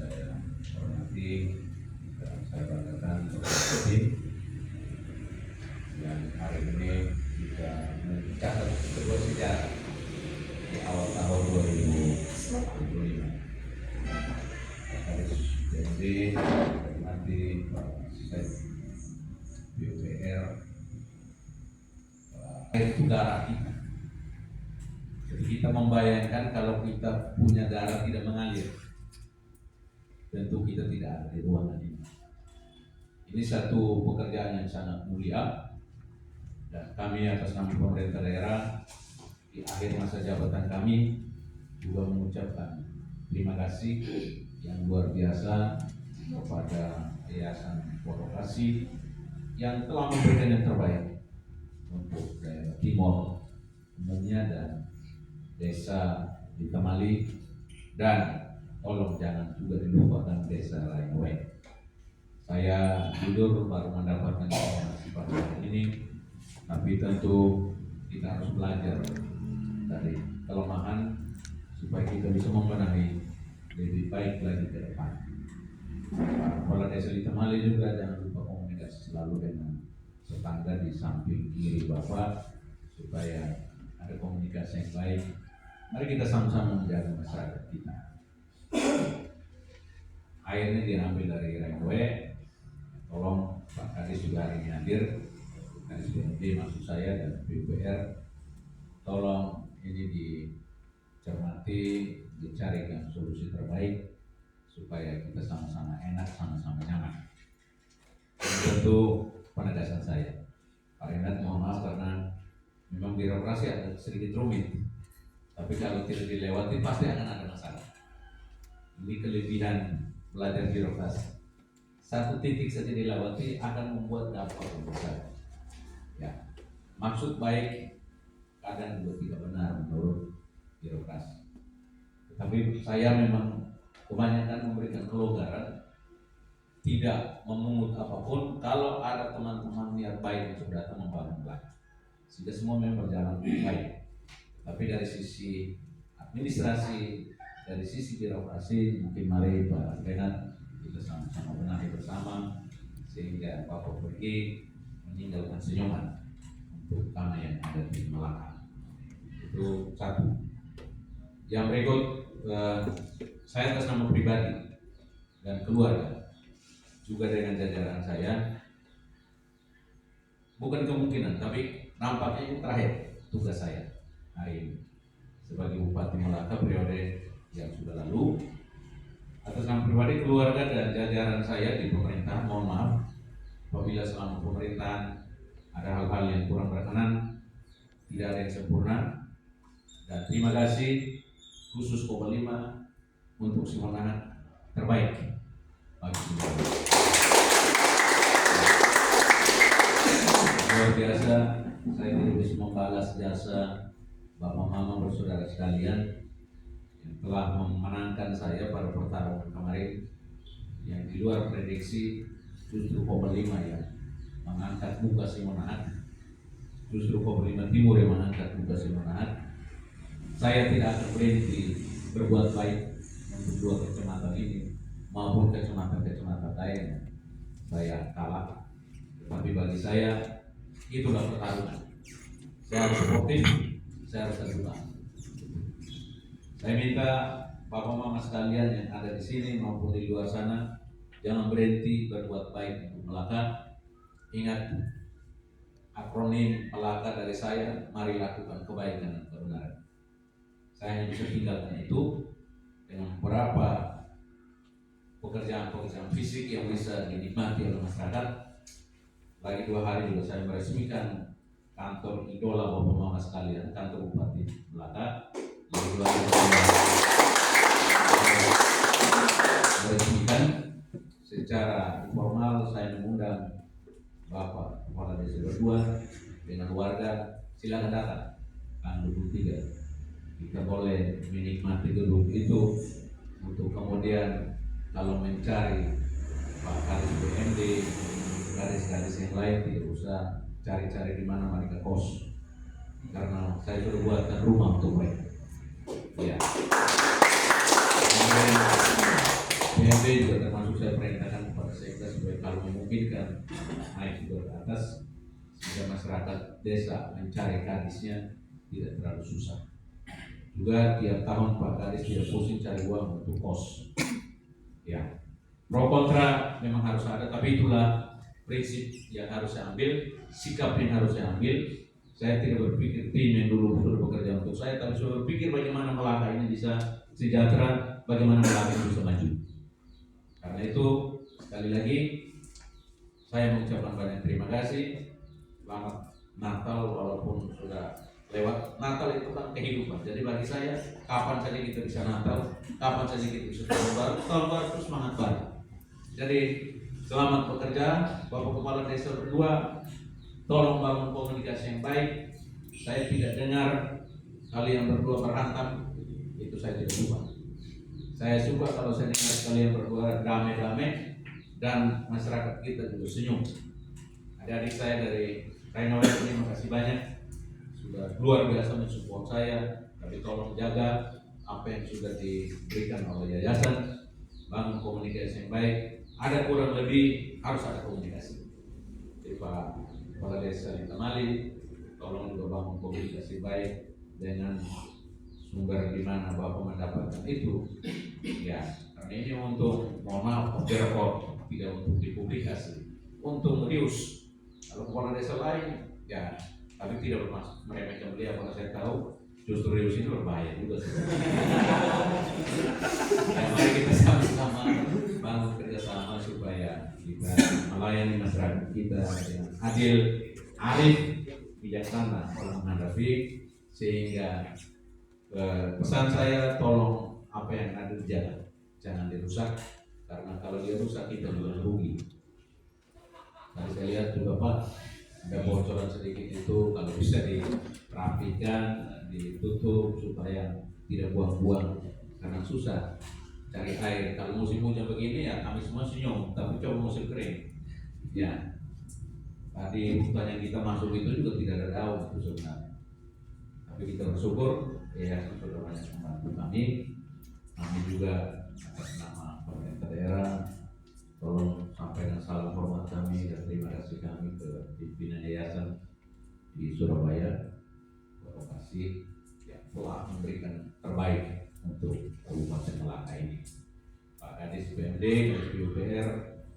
saya hormati dan saya banggakan seperti yang hari ini kita mencatat sebuah sejarah di awal tahun 2025. Jadi nanti saya BUPR itu darah kita. Jadi kita membayangkan kalau kita punya darah tidak mengalir, tentu kita tidak ada di ruangan ini. Ini satu pekerjaan yang sangat mulia dan kami atas nama pemerintah daerah di akhir masa jabatan kami juga mengucapkan terima kasih yang luar biasa kepada Yayasan Pondokasi yang telah memberikan yang terbaik untuk daerah Timor umumnya dan desa di Tamali, dan tolong jangan juga dilupakan desa Rainwe. Saya jujur baru mendapatkan informasi pada hari ini, tapi tentu kita harus belajar dari kelemahan supaya kita bisa membenahi lebih baik lagi ke depan. Kepala desa di Tamali juga jangan lupa komunikasi selalu dengan tetangga di samping kiri Bapak supaya ada komunikasi yang baik. Mari kita sama-sama menjaga masyarakat kita. Airnya diambil dari Rainwe. Tolong Pak Kadis juga hari ini hadir, Kadis BND maksud saya dan BUPR. Tolong ini dicermati, dicarikan solusi terbaik supaya kita sama-sama enak, sama-sama nyaman. Tentu penegasan saya, Pak Renat mohon maaf karena memang birokrasi agak sedikit rumit, tapi kalau tidak dilewati pasti akan ada masalah. Ini kelebihan belajar birokrasi. Satu titik saja dilewati akan membuat dampak yang besar. Ya, maksud baik kadang juga tidak benar menurut birokrasi. Tapi saya memang kebanyakan memberikan kelonggaran, tidak memungut apapun kalau ada teman-teman niat baik untuk datang membangun lagi. Sehingga semua memang berjalan baik. Tapi dari sisi administrasi, dari sisi birokrasi, mungkin mari Pak Renat kita sama-sama benahi bersama sehingga Bapak pergi meninggalkan senyuman untuk kami yang ada di Melaka. Itu satu. Yang berikut, saya atas nama pribadi dan keluarga juga dengan jajaran saya, bukan kemungkinan tapi nampaknya ini terakhir tugas saya hari ini sebagai Bupati Melaka periode yang sudah lalu. Atas nama pribadi, keluarga dan jajaran saya di pemerintah, mohon maaf apabila selama pemerintahan ada hal-hal yang kurang berkenan, tidak ada yang sempurna, dan terima kasih khusus Koma 5 untuk semangat terbaik bagi kita. Luar biasa, saya tidak bisa membalas jasa Bapak Mama bersaudara sekalian yang telah memenangkan saya pada pertarungan kemarin yang di luar prediksi. Justru Koma 5 yang mengangkat muka Simonaat, justru Koma 5 Timur yang mengangkat muka Simonaat. Saya tidak akan berhenti berbuat baik untuk dua kecamatan ini maupun kecamatan-kecamatan lain saya kalah. Tapi bagi saya itulah pertarungan. Saya harus sportif, saya harus terbuka. Saya minta Bapak Mama sekalian yang ada di sini maupun di luar sana jangan berhenti berbuat baik untuk Melaka. Ingat akronim Melaka dari saya, mari lakukan kebaikan dan kebenaran. Saya hanya bisa tinggalkan itu dengan beberapa pekerjaan-pekerjaan fisik yang bisa dinikmati oleh masyarakat. Lagi 2 hari juga saya meresmikan kantor idola Bapak Mama sekalian, kantor Bupati Melaka. Yang 2 hari meresmikan secara informal. Saya mengundang Bapak Kepala Desa berdua dengan warga, silakan datang tanggal 23. Kita boleh menikmati gedung itu untuk kemudian kalau mencari Pak Kadis BND, gadis-gadis yang lain tidak usah cari-cari di mana mereka kos, karena saya sudah buatkan rumah untuk mereka. Ya. SPMB juga termasuk saya perintahkan kepada Sekda supaya kalau memungkinkan naik juga ke atas sehingga masyarakat desa mencari kadisnya tidak terlalu susah. Juga tiap tahun Pak Kadis tidak pusing cari uang untuk kos. Ya, pro kontra memang harus ada, tapi itulah prinsip yang harus saya ambil, sikap yang harus saya ambil. Saya tidak berpikir tim yang dulu sudah bekerja untuk saya, tapi saya berpikir bagaimana Melaka ini bisa sejahtera, bagaimana Melaka ini bisa maju. Karena itu sekali lagi saya mengucapkan banyak terima kasih. Selamat Natal walaupun sudah lewat. Natal itu kan kehidupan. Jadi bagi saya kapan saja kita bisa Natal, kapan saja kita bisa tahun baru itu semangat baru. Jadi selamat bekerja Bapak Kepala Desa berdua. Tolong bangun komunikasi yang baik. Saya tidak dengar kalian berdua berantem, itu saya tidak suka. Saya suka kalau saya dengar kalian berdua damai-damai dan masyarakat kita juga senyum. Adik-adik saya dari Rainowe, terima kasih banyak sudah luar biasa mensupport saya. Tapi tolong jaga apa yang sudah diberikan oleh yayasan, bangun komunikasi yang baik. Ada kurang lebih harus ada komunikasi. Jadi Pak Kepala Desa di Tamali, tolong juga bangun komunikasi baik dengan sumber di mana Bapak mendapatkan itu. Ya, karena ini untuk mohon maaf direkod, tidak untuk dipublikasi, untuk rius. Kalau kepala desa lain, ya, tapi tidak bermaksud meremehkan beliau karena saya tahu justru rius ini berbahaya juga. Ya, mari kita sama-sama bangun kerjasama supaya kita melayani masyarakat kita dengan adil, arif, bijaksana dalam menghadapi, sehingga pesan saya tolong apa yang ada dijaga, jangan dirusak, karena kalau dia rusak kita juga rugi. Tadi saya lihat juga Pak, ada bocoran sedikit itu, kalau bisa dirapikan, ditutup supaya tidak buang-buang, karena susah cari air. Kalau musim hujan begini ya kami semua senyum, tapi coba musim kering, ya tadi hutan yang kita masuk itu juga tidak ada daun itu sebenarnya. Tapi kita bersyukur ya sudah banyak membantu kami. Kami juga atas nama pemerintah daerah tolong sampaikan salam hormat kami dan terima kasih kami ke pimpinan yayasan di Surabaya, Bapak Kasih yang telah memberikan terbaik untuk Kabupaten Melaka ini. Pak Kadis PMD, Kadis PUPR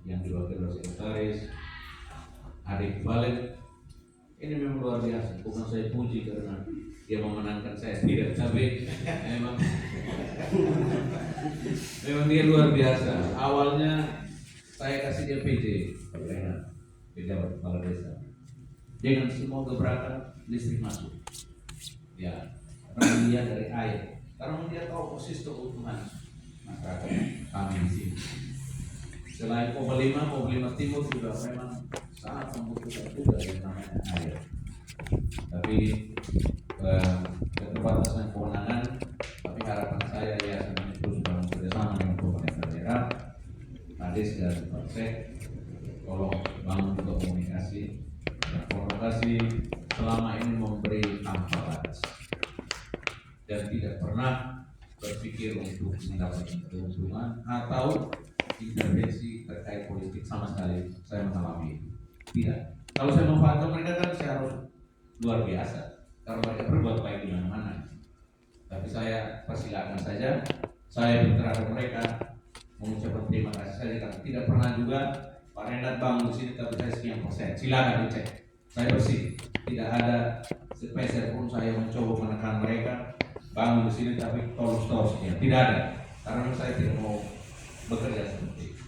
yang diwakili oleh Sekretaris Adik Balik, ini memang luar biasa. Bukan saya puji karena dia memenangkan saya, tidak, tapi memang dia luar biasa. Awalnya saya kasih dia PJ, pejabat kepala desa, dengan semua gebrakan listrik masuk. Ya, karena dia dari air, karena dia tahu persis kebutuhan masyarakat kami di sini. Selain Pop 5 Timur juga memang sangat membutuhkan juga yang namanya air. Tapi keterbatasan kewenangan, tapi harapan saya ya ini terus bekerjasama dengan pemerintah daerah, Kadis dan Polsek, tolong bangun komunikasi dan provokasi selama ini memberi tanpa batas dan tidak pernah berpikir untuk mendapatkan keuntungan atau intervensi terkait politik sama sekali. Saya mengalami itu. Tidak. Kalau saya memanfaatkan mereka kan saya harus luar biasa. Kalau mereka berbuat baik di mana-mana. Tapi saya persilakan saja. Saya berterima mereka, mengucapkan terima kasih saja karena tidak pernah juga Pak Renat bangun di sini tapi saya sekian persen. Silakan dicek. Saya bersih. Tidak ada sepeser pun saya mencoba menekan mereka bangun di sini tapi tolong sekian. Tidak ada. Karena saya tidak mau bekerja seperti itu.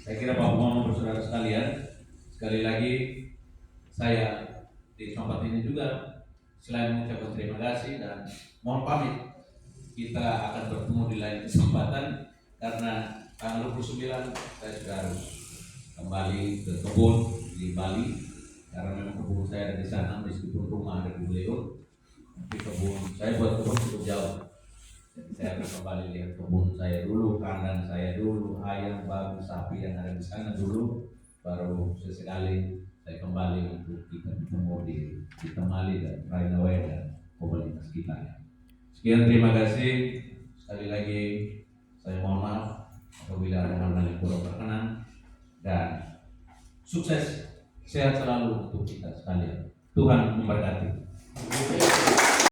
Saya kira Bapak saudara sekalian, sekali lagi saya di tempat ini juga selain mengucapkan terima kasih dan mohon pamit, kita akan bertemu di lain kesempatan karena tanggal 29 saya sudah harus kembali ke kebun di Bali karena memang kebun saya ada di sana meskipun rumah ada di beliau, tapi kebun saya buat kebun cukup jauh. Jadi saya akan kembali lihat kebun saya dulu, kandang saya dulu, ayam, babi, sapi yang ada di sana dulu, baru sesekali saya kembali untuk kita bertemu di Tamali dan Rainowe dan komunitas kita. Sekian, terima kasih. Sekali lagi saya mohon maaf kurang berkenan, dan sukses sehat selalu untuk kita sekalian. Tuhan memberkati.